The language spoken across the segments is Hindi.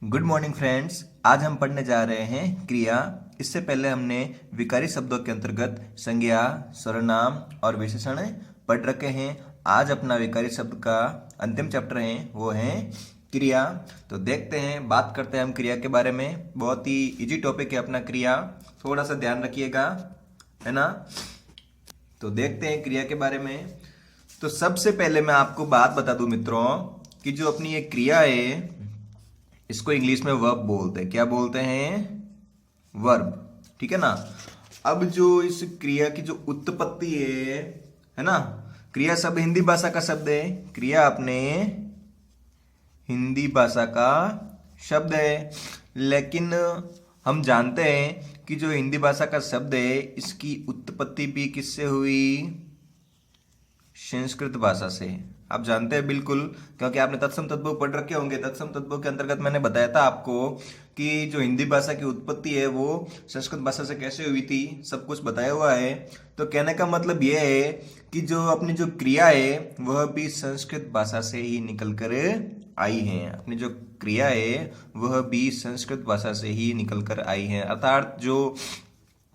Good morning friends. आज हम पढ़ने जा रहे हैं क्रिया। इससे पहले हमने विकारी शब्दों के अंतर्गत संज्ञा, सर्वनाम और विशेषण पढ़ रखे हैं। आज अपना विकारी शब्द का अंतिम चैप्टर है, वो है क्रिया। तो देखते हैं, बात करते हैं हम क्रिया के बारे में। बहुत ही इजी टॉपिक है अपना क्रिया, थोड़ा सा ध्यान रखिएगा, है ना। तो देखते हैं क्रिया के बारे में। तो सबसे पहले मैं आपको बात बता दूं मित्रों कि जो अपनी ये क्रिया है इसको इंग्लिश में वर्ब बोलते हैं। क्या बोलते हैं? वर्ब, ठीक है ना। अब जो इस क्रिया की जो उत्पत्ति है ना, क्रिया शब्द हिंदी भाषा का शब्द है। क्रिया अपने हिंदी भाषा का शब्द है, लेकिन हम जानते हैं कि जो हिंदी भाषा का शब्द है इसकी उत्पत्ति भी किससे हुई? संस्कृत भाषा से। आप जानते हैं बिल्कुल, क्योंकि आपने तत्सम तद्भव पढ़ रखे होंगे। तत्सम तद्भव के अंतर्गत मैंने बताया था आपको कि जो हिंदी भाषा की उत्पत्ति है वो संस्कृत भाषा से कैसे हुई थी, सब कुछ बताया हुआ है। तो कहने का मतलब यह है कि जो अपनी जो क्रिया है वह भी संस्कृत भाषा से ही निकल कर आई है। अपनी जो क्रिया है वह भी संस्कृत भाषा से ही निकल कर आई है, अर्थात जो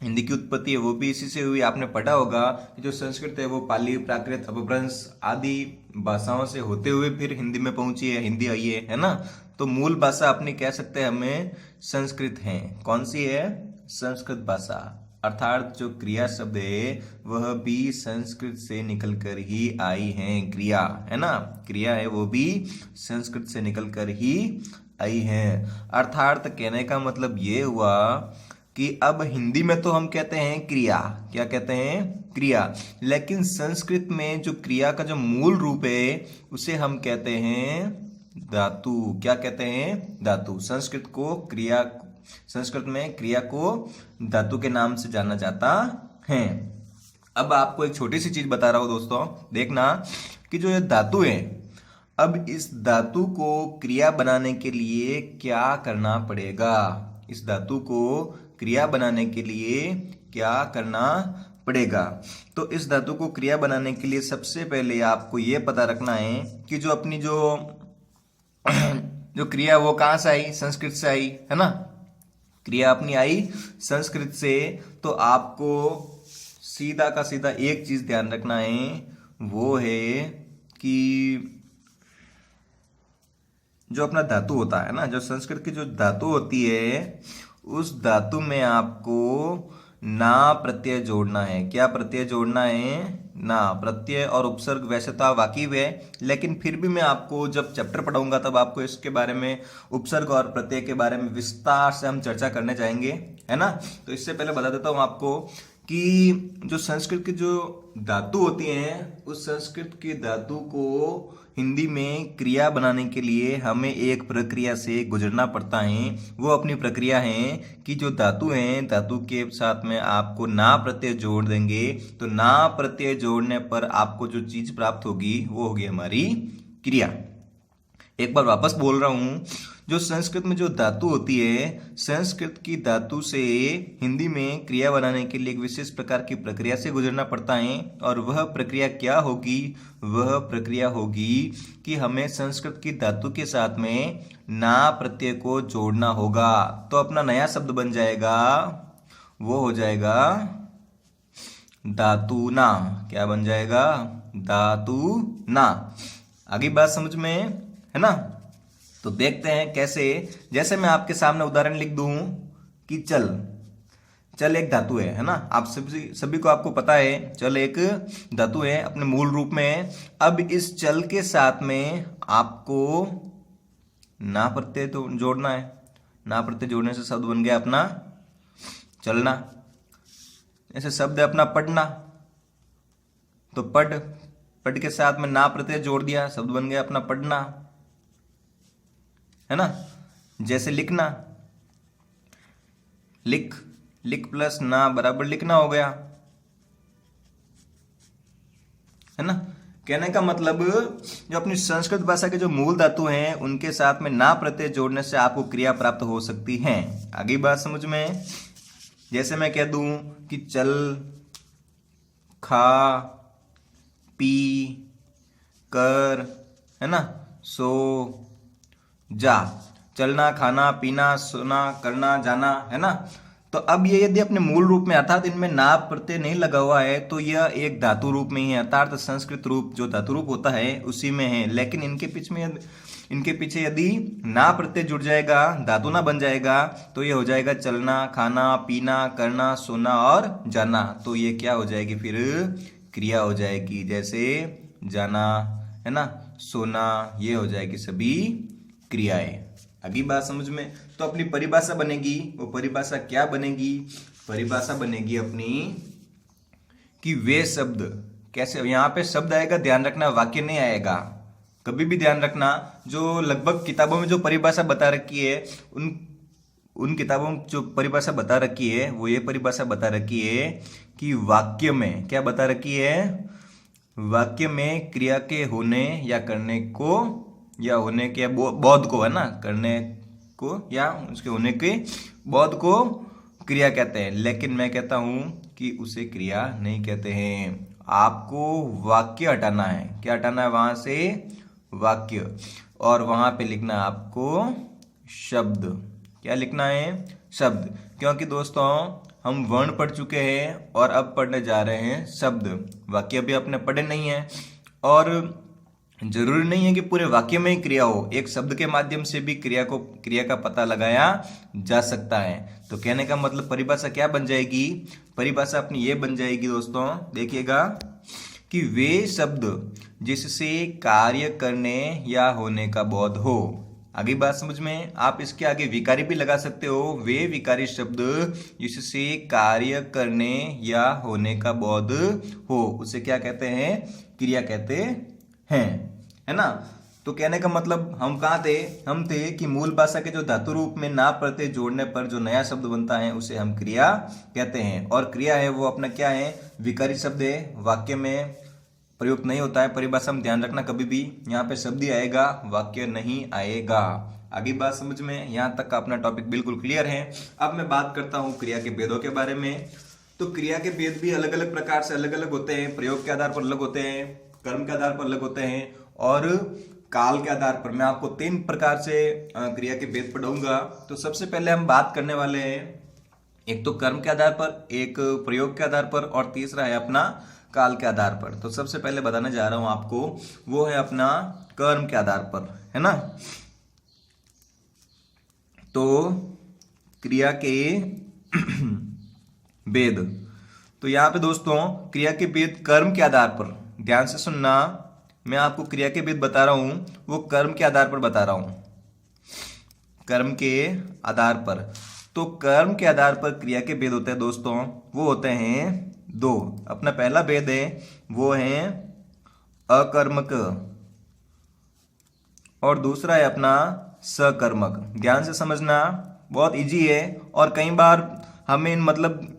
हिंदी की उत्पत्ति है वो भी इसी से हुई। आपने पढ़ा होगा कि जो संस्कृत है वो पाली, प्राकृत, अपभ्रंश आदि भाषाओं से होते हुए फिर हिंदी में पहुंची है, हिंदी आई है ना। तो मूल भाषा अपनी कह सकते हैं हमें संस्कृत है। कौन सी है? संस्कृत भाषा। अर्थात जो क्रिया शब्द है वह भी संस्कृत से निकलकर ही आई है। क्रिया है ना, क्रिया है वो भी संस्कृत से निकलकर ही आई है। अर्थात कहने का मतलब ये हुआ कि अब हिंदी में तो हम कहते हैं क्रिया, क्या कहते हैं? क्रिया। लेकिन संस्कृत में जो क्रिया का जो मूल रूप है उसे हम कहते हैं धातु। क्या कहते हैं? धातु। संस्कृत में क्रिया को धातु के नाम से जाना जाता है। अब आपको एक छोटी सी चीज बता रहा हूं दोस्तों, देखना कि जो ये धातु है, अब इस धातु को क्रिया बनाने के लिए क्या करना पड़ेगा? इस धातु को क्रिया बनाने के लिए क्या करना पड़ेगा? तो इस धातु को क्रिया बनाने के लिए सबसे पहले आपको यह पता रखना है कि जो अपनी जो जो क्रिया वो कहां से आई? संस्कृत से आई, है ना। क्रिया अपनी आई संस्कृत से। तो आपको सीधा का सीधा एक चीज ध्यान रखना है, वो है कि जो अपना धातु होता है ना, जो संस्कृत की जो धातु होती है उस धातु में आपको ना प्रत्यय जोड़ना है। क्या प्रत्यय जोड़ना है? ना। प्रत्यय और उपसर्ग वैसे तो आप वाकिफ है, लेकिन फिर भी मैं आपको जब चैप्टर पढ़ाऊंगा तब आपको इसके बारे में, उपसर्ग और प्रत्यय के बारे में विस्तार से हम चर्चा करने जाएंगे, है ना। तो इससे पहले बता देता हूं आपको कि जो संस्कृत की जो धातु होती हैं उस संस्कृत की धातु को हिंदी में क्रिया बनाने के लिए हमें एक प्रक्रिया से गुजरना पड़ता है। वो अपनी प्रक्रिया है कि जो धातु है, धातु के साथ में आपको ना प्रत्यय जोड़ देंगे। तो ना प्रत्यय जोड़ने पर आपको जो चीज प्राप्त होगी वो होगी हमारी क्रिया। एक बार वापस बोल रहा हूं, जो संस्कृत में जो धातु होती है, संस्कृत की धातु से हिंदी में क्रिया बनाने के लिए एक विशेष प्रकार की प्रक्रिया से गुजरना पड़ता है। और वह प्रक्रिया क्या होगी? वह प्रक्रिया होगी कि हमें संस्कृत की धातु के साथ में ना प्रत्यय को जोड़ना होगा। तो अपना नया शब्द बन जाएगा, वो हो जाएगा धातु ना। क्या बन जाएगा? धातु ना। आगे बात समझ में है ना। तो देखते हैं कैसे। जैसे मैं आपके सामने उदाहरण लिख दूं कि चल, चल एक धातु है ना। आप सभी को आपको पता है चल एक धातु है, अपने मूल रूप में है। अब इस चल के साथ में आपको ना प्रत्यय तो जोड़ना है। ना प्रत्यय जोड़ने से शब्द बन गया अपना चलना। ऐसे शब्द है अपना पढ़ना, तो पढ़ के साथ में ना प्रत्यय जोड़ दिया, शब्द बन गया अपना पढ़ना, है ना। जैसे लिखना, लिख प्लस ना बराबर लिखना हो गया, है ना। कहने का मतलब जो अपनी संस्कृत भाषा के जो मूल धातु हैं उनके साथ में ना प्रत्यय जोड़ने से आपको क्रिया प्राप्त हो सकती है। आगे बात समझ में। जैसे मैं कह दूं कि चल, खा, पी, कर, है ना, सो, जा। चलना, खाना, पीना, सोना, करना, जाना, है ना। तो अब ये यदि अपने मूल रूप में अर्थात इनमें ना प्रत्यय नहीं लगा हुआ है तो यह एक धातु रूप में ही है, अर्थात संस्कृत रूप जो धातु रूप होता है उसी में है। लेकिन इनके पीछे यदि ना प्रत्यय जुड़ जाएगा, धातु ना बन जाएगा, तो ये हो जाएगा चलना, खाना, पीना, करना, सोना और जाना। तो ये क्या हो जाएगी फिर? क्रिया हो जाएगी। जैसे जाना, है ना, सोना, ये हो जाएगी सभी क्रियाएं। अगली बात समझ में। तो अपनी परिभाषा बनेगी, वो परिभाषा क्या बनेगी? परिभाषा बनेगी अपनी कि वे शब्द कैसे, यहां पे शब्द आएगा, ध्यान रखना, वाक्य नहीं आएगा। कभी भी ध्यान रखना, जो लगभग किताबों में जो परिभाषा बता रखी है, उन किताबों में जो परिभाषा बता रखी है वो ये परिभाषा बता रखी है कि वाक्य में क्या बता रखी है? वाक्य में क्रिया के होने या करने को, या होने के बोध को, है ना, करने को या उसके होने के बोध को क्रिया कहते हैं। लेकिन मैं कहता हूं कि उसे क्रिया नहीं कहते हैं। आपको वाक्य हटाना है। क्या हटाना है? वहां से वाक्य, और वहां पे लिखना है आपको शब्द। क्या लिखना है? शब्द। क्योंकि दोस्तों हम वर्ण पढ़ चुके हैं और अब पढ़ने जा रहे हैं शब्द। वाक्य भी अपने पढ़े नहीं है, और जरूरी नहीं है कि पूरे वाक्य में ही क्रिया हो, एक शब्द के माध्यम से भी क्रिया का पता लगाया जा सकता है। तो कहने का मतलब परिभाषा क्या बन जाएगी? परिभाषा अपनी ये बन जाएगी दोस्तों, देखिएगा, कि वे शब्द जिससे कार्य करने या होने का बोध हो। आगे बात समझ में। आप इसके आगे विकारी भी लगा सकते हो। वे विकारी शब्द जिससे कार्य करने या होने का बोध हो, उसे क्या कहते हैं? क्रिया कहते हैं, है ना। तो कहने का मतलब हम कहाँ थे? हम थे कि मूल भाषा के जो धातु रूप में ना प्रत्यय जोड़ने पर जो नया शब्द बनता है उसे हम क्रिया कहते हैं। और क्रिया है वो अपना क्या है? विकारी शब्द है, वाक्य में प्रयुक्त नहीं होता है। परिभाषा में ध्यान रखना, कभी भी यहाँ पे शब्द ही आएगा, वाक्य नहीं आएगा। आगे बात समझ में। यहाँ तक का अपना टॉपिक बिल्कुल क्लियर है। अब मैं बात करता हूँ क्रिया के भेदों के बारे में। तो क्रिया के भेद भी अलग अलग प्रकार से अलग अलग होते हैं। प्रयोग के आधार पर अलग होते हैं, कर्म के आधार पर अलग होते हैं, और काल के आधार पर। मैं आपको 3 प्रकार से क्रिया के भेद पढ़ाऊंगा। तो सबसे पहले हम बात करने वाले हैं, एक तो कर्म के आधार पर, एक प्रयोग के आधार पर, और तीसरा है अपना काल के आधार पर। तो सबसे पहले बताने जा रहा हूं आपको, वो है अपना कर्म के आधार पर, है ना। तो क्रिया के भेद, तो यहां पे दोस्तों क्रिया के भेद कर्म के आधार पर, ध्यान से सुनना, मैं आपको क्रिया के भेद बता रहा हूं वो कर्म के आधार पर बता रहा हूं, कर्म के आधार पर। तो कर्म के आधार पर क्रिया के भेद होते हैं दोस्तों, वो होते हैं 2। अपना पहला भेद है वो है अकर्मक, और दूसरा है अपना सकर्मक। ध्यान से समझना, बहुत इजी है, और कई बार हमें मतलब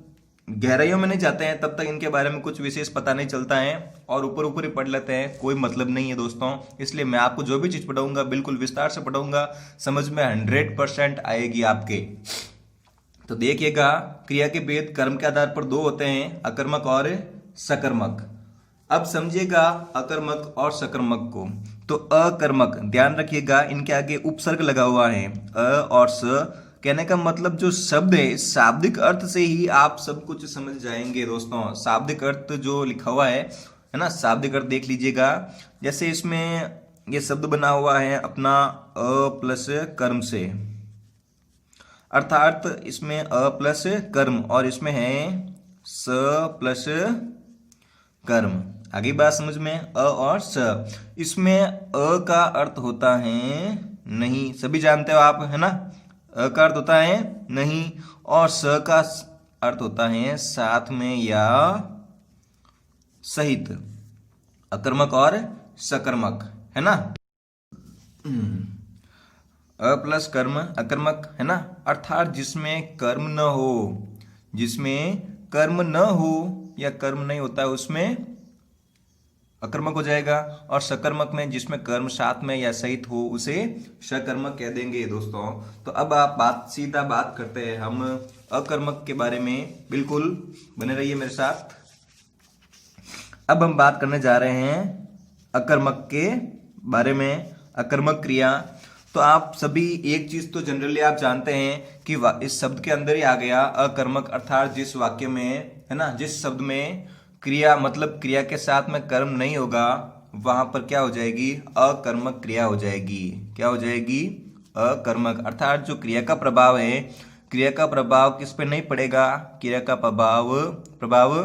गहराइयों में नहीं जाते हैं तब तक इनके बारे में कुछ विशेष पता नहीं चलता है, और ऊपर ऊपर ही पढ़ लेते हैं, कोई मतलब नहीं है दोस्तों। इसलिए मैं आपको जो भी चीज पढ़ाऊंगा बिल्कुल विस्तार से पढ़ाऊंगा, समझ में 100% आएगी आपके। तो देखिएगा, क्रिया के भेद कर्म के आधार पर 2 होते हैं, अकर्मक और सकर्मक। अब समझिएगा अकर्मक और सकर्मक को। तो अकर्मक, ध्यान रखिएगा, इनके आगे उपसर्ग लगा हुआ है, अ और स। कहने का मतलब जो शब्द है, शाब्दिक अर्थ से ही आप सब कुछ समझ जाएंगे दोस्तों। शाब्दिक अर्थ जो लिखा हुआ है ना, शाब्दिक अर्थ देख लीजिएगा। जैसे इसमें ये शब्द बना हुआ है अपना अ प्लस कर्म से, अर्थात इसमें अ प्लस कर्म, और इसमें है स प्लस कर्म। आगे बात समझ में, अ और स। इसमें अ का अर्थ होता है नहीं, सभी जानते हो आप, है ना। अ का अर्थ होता है नहीं, और स का अर्थ होता है साथ में या सहित। अकर्मक और सकर्मक, है ना। अ प्लस कर्म अकर्मक, है ना, अर्थात जिसमें कर्म न हो, जिसमें कर्म न हो या कर्म नहीं होता है उसमें अकर्मक हो जाएगा, और सकर्मक में जिसमें कर्म साथ में या सहित हो उसे सकर्मक कह देंगे दोस्तों। तो अब आप सीधा बात करते हैं हम अकर्मक के बारे में, बिल्कुल बने रहिए मेरे साथ। अब हम बात करने जा रहे हैं अकर्मक के बारे में। अकर्मक क्रिया, तो आप सभी एक चीज तो जनरली आप जानते हैं कि इस शब्द के अंदर ही आ गया अकर्मक, अर्थात जिस वाक्य में है ना, जिस शब्द में क्रिया मतलब क्रिया के साथ में कर्म नहीं होगा वहां पर क्या हो जाएगी, अकर्मक क्रिया हो जाएगी। क्या हो जाएगी, अकर्मक, अर्थात जो क्रिया का प्रभाव है, क्रिया का प्रभाव किस पे नहीं पड़ेगा, क्रिया का प्रभाव प्रभाव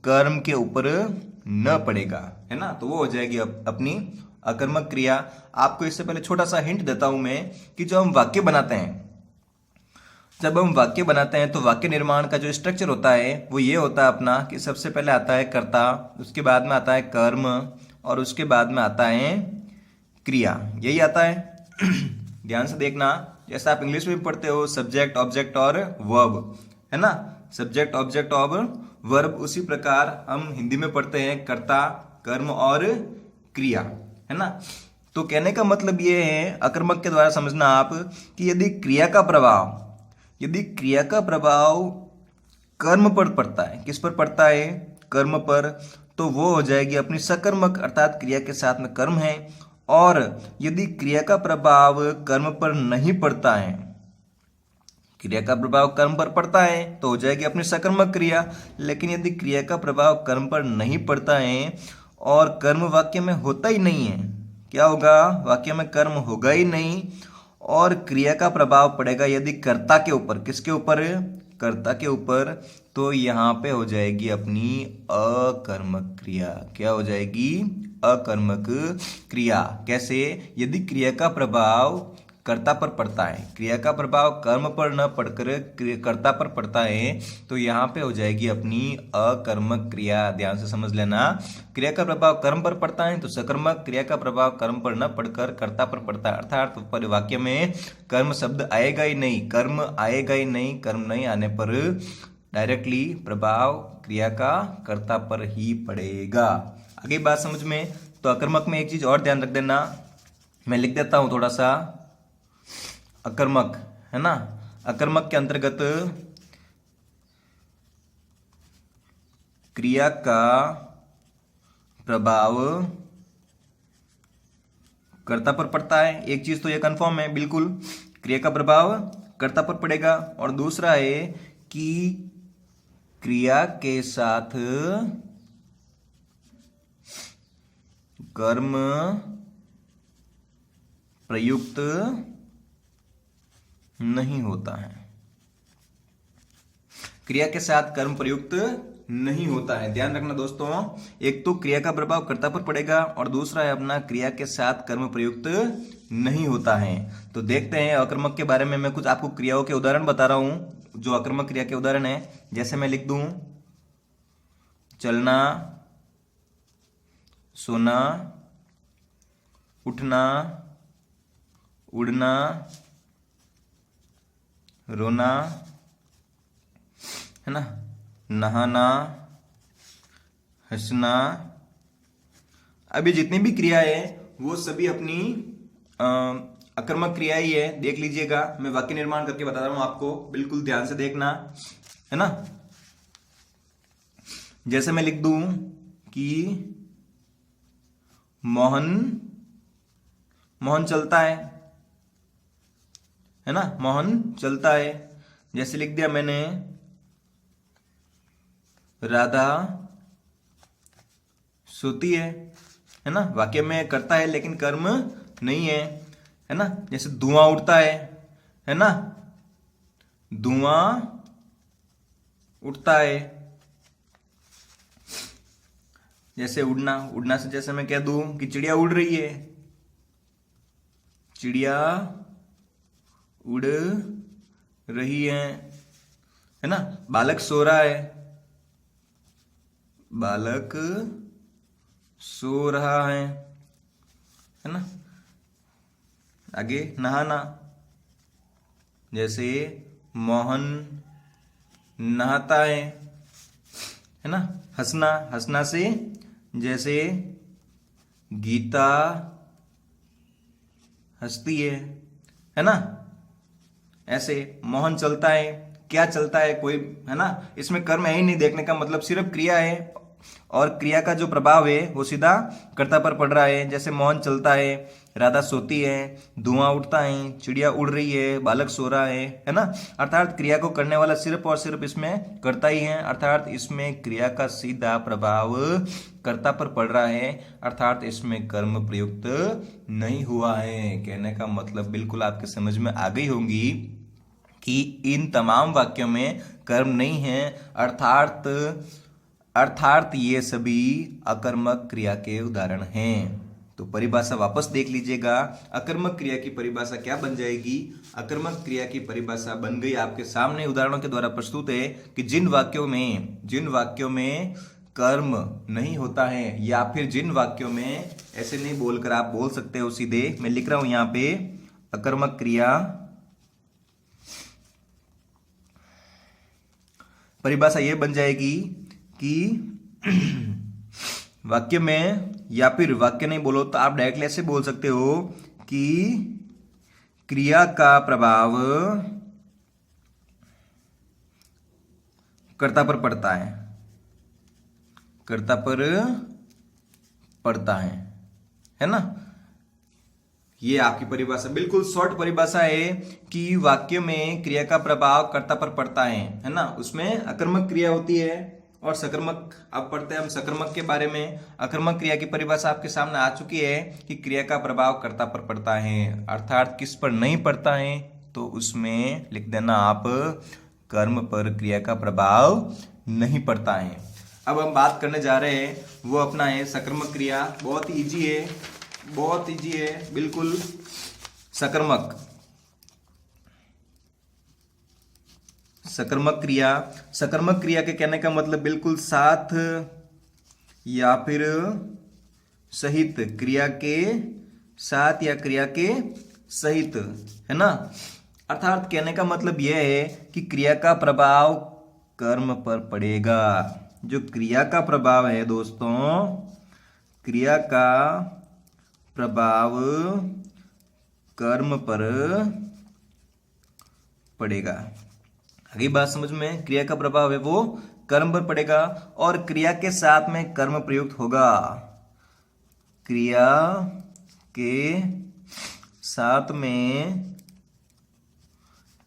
कर्म के ऊपर न पड़ेगा, है ना, तो वो हो जाएगी अपनी अकर्मक क्रिया। आपको इससे पहले छोटा सा हिंट देता हूं मैं कि जो हम वाक्य बनाते हैं, जब हम वाक्य बनाते हैं तो वाक्य निर्माण का जो स्ट्रक्चर होता है वो ये होता है अपना कि सबसे पहले आता है कर्ता, उसके बाद में आता है कर्म और उसके बाद में आता है क्रिया, यही आता है। ध्यान से देखना, जैसा आप इंग्लिश में भी पढ़ते हो सब्जेक्ट ऑब्जेक्ट और वर्ब, है ना, सब्जेक्ट ऑब्जेक्ट और वर्ब, उसी प्रकार हम हिंदी में पढ़ते हैं कर्ता कर्म और क्रिया, है ना। तो कहने का मतलब ये है अकर्मक के द्वारा समझना आप कि यदि क्रिया का प्रभाव कर्म पर पड़ता है, किस पर पड़ता है, कर्म पर, तो वो हो जाएगी अपनी सकर्मक, अर्थात क्रिया के साथ में कर्म है। और यदि क्रिया का प्रभाव कर्म पर नहीं पड़ता है, क्रिया का प्रभाव कर्म पर पड़ता है तो हो जाएगी अपनी सकर्मक क्रिया। लेकिन यदि क्रिया का प्रभाव कर्म पर नहीं पड़ता है और कर्म वाक्य में होता ही नहीं है, क्या होगा, वाक्य में कर्म होगा ही नहीं और क्रिया का प्रभाव पड़ेगा यदि कर्ता के ऊपर, किसके ऊपर, कर्ता के ऊपर, तो यहाँ पे हो जाएगी अपनी अकर्मक क्रिया। क्या हो जाएगी, अकर्मक क्रिया। कैसे, यदि क्रिया का प्रभाव कर्ता पर पड़ता है, क्रिया का प्रभाव कर्म पर न पड़कर कर्ता पर पड़ता है, तो यहाँ पे हो जाएगी अपनी अकर्मक क्रिया। ध्यान से समझ लेना, क्रिया का प्रभाव कर्म पर पड़ता है तो सकर्मक, क्रिया का प्रभाव कर्म पर न पड़कर कर्ता पर पड़ता है, अर्थात पर वाक्य में कर्म शब्द आएगा ही नहीं, कर्म आएगा ही नहीं, कर्म नहीं आने पर डायरेक्टली प्रभाव क्रिया का कर्ता पर ही पड़ेगा। आगे बात समझ में, तो अकर्मक में एक चीज और ध्यान रख देना, मैं लिख देता हूं थोड़ा सा, अकर्मक, है ना, अकर्मक के अंतर्गत क्रिया का प्रभाव कर्ता पर पड़ता है, एक चीज तो ये कंफर्म है बिल्कुल, क्रिया का प्रभाव कर्ता पर पड़ेगा। और दूसरा है कि क्रिया के साथ कर्म प्रयुक्त नहीं होता है, क्रिया के साथ कर्म प्रयुक्त नहीं होता है। ध्यान रखना दोस्तों, एक तो क्रिया का प्रभाव कर्ता पर पड़ेगा और दूसरा है अपना क्रिया के साथ कर्म प्रयुक्त नहीं होता है। तो देखते हैं अकर्मक के बारे में, मैं कुछ आपको क्रियाओं के उदाहरण बता रहा हूं जो अकर्मक क्रिया के उदाहरण है। जैसे मैं लिख दूं चलना, सोना, उठना, उड़ना, रोना, है ना, नहाना, हंसना, अभी जितनी भी क्रिया है वो सभी अपनी अकर्मक क्रिया ही है। देख लीजिएगा, मैं वाक्य निर्माण करके बता रहा हूं आपको, बिल्कुल ध्यान से देखना, है ना। जैसे मैं लिख दूं कि मोहन चलता है ना, मोहन चलता है। जैसे लिख दिया मैंने राधा सोती है ना, वाक्य में करता है लेकिन कर्म नहीं है ना। जैसे धुआं उठता है ना, धुआं उठता है। जैसे उड़ना से जैसे मैं कह दूं कि चिड़िया उड़ रही है, चिड़िया उड़ रही है ना। बालक सो रहा है, बालक सो रहा है ना। आगे नहाना, जैसे मोहन नहाता है ना। हंसना से जैसे गीता हंसती है ना। ऐसे मोहन चलता है, क्या चलता है कोई, है ना, इसमें कर्म है ही नहीं, देखने का मतलब सिर्फ क्रिया है और क्रिया का जो प्रभाव है वो सीधा कर्ता पर पड़ रहा है। जैसे मोहन चलता है, राधा सोती है, धुआं उठता है, चिड़िया उड़ रही है, बालक सो रहा है ना। अर्थात क्रिया को करने वाला सिर्फ और सिर्फ इसमें कर्ता ही है, अर्थात इसमें क्रिया का सीधा प्रभाव कर्ता पर पड़ रहा है, अर्थात इसमें कर्म प्रयुक्त नहीं हुआ है। कहने का मतलब बिल्कुल आपके समझ में आ गई होंगी कि इन तमाम वाक्यों में कर्म नहीं है, अर्थात ये सभी अकर्मक क्रिया के उदाहरण हैं। तो परिभाषा वापस देख लीजिएगा। अकर्मक क्रिया की परिभाषा क्या बन जाएगी? अकर्मक क्रिया की परिभाषा बन गई आपके सामने उदाहरणों के द्वारा प्रस्तुत है कि जिन वाक्यों में कर्म नहीं होता है, या फिर जिन वाक्यों में ऐसे नहीं बोलकर आप बोल सकते हो सीधे, मैं लिख रहा हूं यहां पे अकर्मक क्रिया परिभाषा ये बन जाएगी कि वाक्य में, या फिर वाक्य नहीं बोलो तो आप डायरेक्टली ऐसे बोल सकते हो कि क्रिया का प्रभाव कर्ता पर पड़ता है, कर्ता पर पड़ता है ना। ये आपकी परिभाषा बिल्कुल शॉर्ट परिभाषा है कि वाक्य में क्रिया का प्रभाव कर्ता पर पड़ता है ना। उसमें अकर्मक क्रिया होती है और सकर्मक। अब पढ़ते हैं हम सकर्मक के बारे में। अकर्मक क्रिया की परिभाषा आपके सामने आ चुकी है कि क्रिया का प्रभाव कर्ता पर पड़ता है, अर्थात किस पर नहीं पड़ता है तो उसमें लिख देना आप कर्म पर क्रिया का प्रभाव नहीं पड़ता है। अब हम बात करने जा रहे हैं वो अपना है सकर्मक क्रिया। बहुत इजी है, बहुत इजी है बिल्कुल। सकर्मक क्रिया के कहने का मतलब बिल्कुल साथ या फिर सहित, क्रिया के साथ या क्रिया के सहित, है ना। अर्थात कहने का मतलब यह है कि क्रिया का प्रभाव कर्म पर पड़ेगा। जो क्रिया का प्रभाव है दोस्तों, क्रिया का प्रभाव कर्म पर पड़ेगा। आगे बात समझ में, क्रिया का प्रभाव है वो कर्म पर पड़ेगा और क्रिया के साथ में कर्म प्रयुक्त होगा। क्रिया के साथ में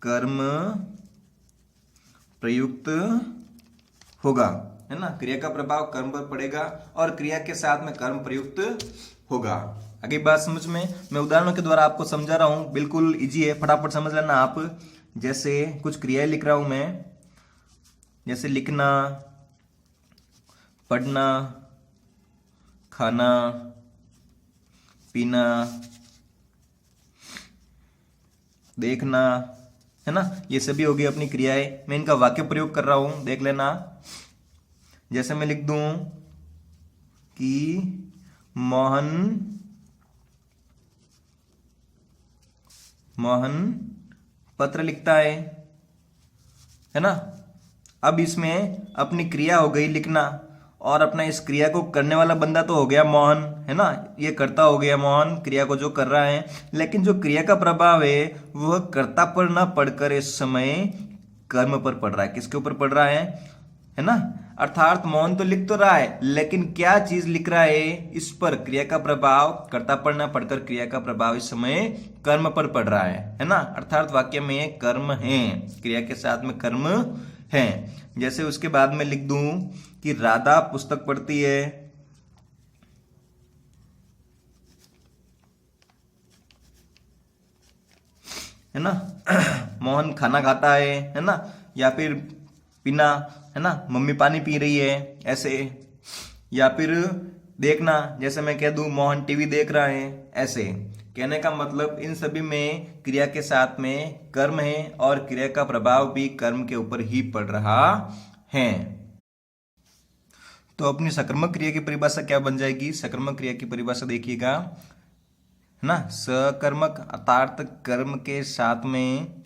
कर्म प्रयुक्त होगा, है ना। क्रिया का प्रभाव कर्म पर पड़ेगा और क्रिया के साथ में कर्म प्रयुक्त होगा। आगे बात समझ में, मैं उदाहरणों के द्वारा आपको समझा रहा हूं, बिल्कुल इजी है, फटाफट समझ लेना आप। जैसे कुछ क्रियाएं लिख रहा हूं मैं, जैसे लिखना, पढ़ना, खाना, पीना, देखना, है ना। ये सभी हो गई अपनी क्रियाएं। मैं इनका वाक्य प्रयोग कर रहा हूं, देख लेना। जैसे मैं लिख दूं कि मोहन पत्र लिखता है ना। अब इसमें अपनी क्रिया हो गई लिखना, और अपना इस क्रिया को करने वाला बंदा तो हो गया मोहन, है ना। ये कर्ता हो गया मोहन, क्रिया को जो कर रहा है। लेकिन जो क्रिया का प्रभाव है वह कर्ता पर ना पड़कर इस समय कर्म पर पड़ रहा है। किसके ऊपर पड़ रहा है ना। अर्थात मोहन तो लिख तो रहा है, लेकिन क्या चीज लिख रहा है, इस पर क्रिया का प्रभाव कर्ता पर ना पड़कर क्रिया का प्रभाव इस समय कर्म पर पड़ रहा है ना। अर्थात वाक्य में कर्म है, क्रिया के साथ में कर्म है। जैसे उसके बाद में लिख दूं कि राधा पुस्तक पढ़ती है ना। मोहन खाना खाता है ना। या फिर पीना, है ना, मम्मी पानी पी रही है, ऐसे। या फिर देखना, जैसे मैं कह दूं मोहन टीवी देख रहा है, ऐसे। कहने का मतलब इन सभी में क्रिया के साथ में कर्म है और क्रिया का प्रभाव भी कर्म के ऊपर ही पड़ रहा है। तो अपनी सकर्मक क्रिया की परिभाषा क्या बन जाएगी? सकर्मक क्रिया की परिभाषा देखिएगा, है ना। सकर्मक अर्थात कर्म के साथ में,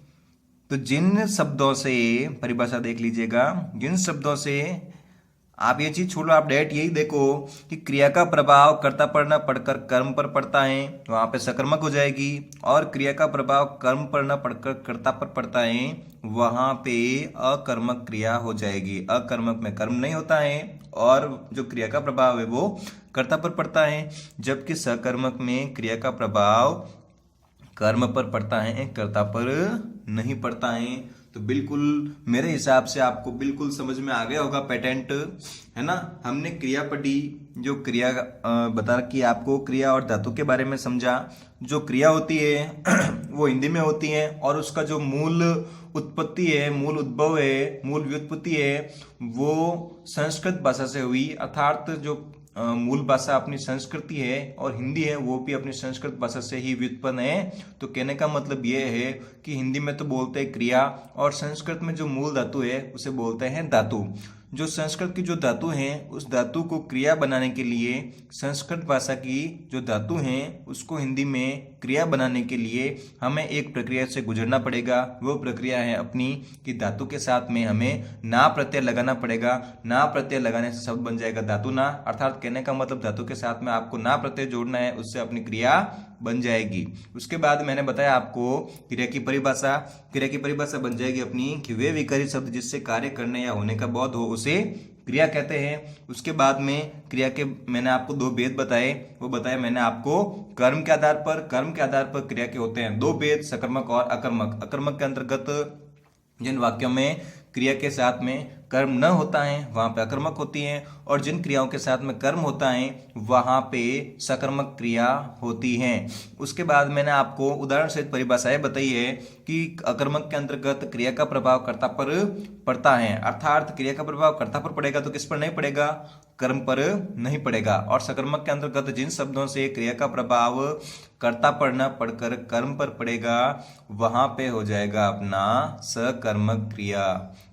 तो जिन शब्दों से, परिभाषा देख लीजिएगा, जिन शब्दों से आप ये चीज छोड़ो, आप डायरेक्ट यही देखो कि क्रिया का प्रभाव कर्ता पर न पड़कर कर्म पर पड़ता है, वहां पे सकर्मक हो जाएगी। और क्रिया का प्रभाव कर्म पर न पड़कर कर्ता पर पड़ता है, वहां पे अकर्मक क्रिया हो जाएगी। अकर्मक में कर्म नहीं होता है और जो क्रिया का प्रभाव है वो कर्ता पर पड़ता है, जबकि सकर्मक में क्रिया का प्रभाव कर्म पर पड़ता है, कर्ता पर नहीं पड़ता है। तो बिल्कुल मेरे हिसाब से आपको बिल्कुल समझ में आ गया होगा पेटेंट, है ना। हमने क्रिया पढ़ी, जो क्रिया बता कि आपको क्रिया और धातु के बारे में समझा। जो क्रिया होती है वो हिंदी में होती है और उसका जो मूल उत्पत्ति है, मूल उद्भव है, मूल व्युत्पत्ति है वो संस्कृत भाषा से हुई, अर्थात जो मूल भाषा अपनी संस्कृति है और हिंदी है वो भी अपनी संस्कृत भाषा से ही व्युत्पन्न है। तो कहने का मतलब ये है कि हिंदी में तो बोलते हैं क्रिया और संस्कृत में जो मूल धातु है उसे बोलते हैं धातु। जो संस्कृत की जो धातु है उस धातु को क्रिया बनाने के लिए संस्कृत भाषा की जो धातु है उसको हिंदी में क्रिया बनाने के लिए हमें एक प्रक्रिया से गुजरना पड़ेगा। वो प्रक्रिया है अपनी कि धातु के साथ में हमें ना प्रत्यय लगाना पड़ेगा। ना प्रत्यय लगाने से शब्द बन जाएगा धातु ना, अर्थात कहने का मतलब धातु के साथ में आपको ना प्रत्यय जोड़ना है, उससे अपनी क्रिया बन जाएगी। उसके बाद मैंने बताया आपको क्रिया की परिभाषा। क्रिया की परिभाषा बन जाएगी अपनी कि वे विकारी शब्द जिससे कार्य करने या होने का बोध हो उसे क्रिया कहते हैं। उसके बाद में क्रिया के मैंने आपको दो भेद बताए, वो बताया मैंने आपको कर्म के आधार पर। कर्म के आधार पर क्रिया के होते हैं दो भेद, सकर्मक और अकर्मक। अकर्मक के अंतर्गत जिन वाक्यों में क्रिया के साथ में कर्म न होता है वहां पे अकर्मक होती है, और जिन क्रियाओं के साथ में कर्म होता है वहां पे सकर्मक क्रिया होती है। उसके बाद मैंने आपको उदाहरण सहित परिभाषाएं बताई है कि अकर्मक के अंतर्गत क्रिया का प्रभाव कर्ता पर पड़ता है, अर्थात क्रिया का प्रभाव कर्ता पर पड़ेगा तो किस पर नहीं पड़ेगा, कर्म पर नहीं पड़ेगा। और सकर्मक के अंतर्गत जिन शब्दों से क्रिया का प्रभाव कर्ता पर न पड़कर कर्म पर पड़ेगा वहां पे हो जाएगा अपना सकर्मक क्रिया।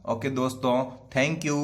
ओके दोस्तों, थैंक यू।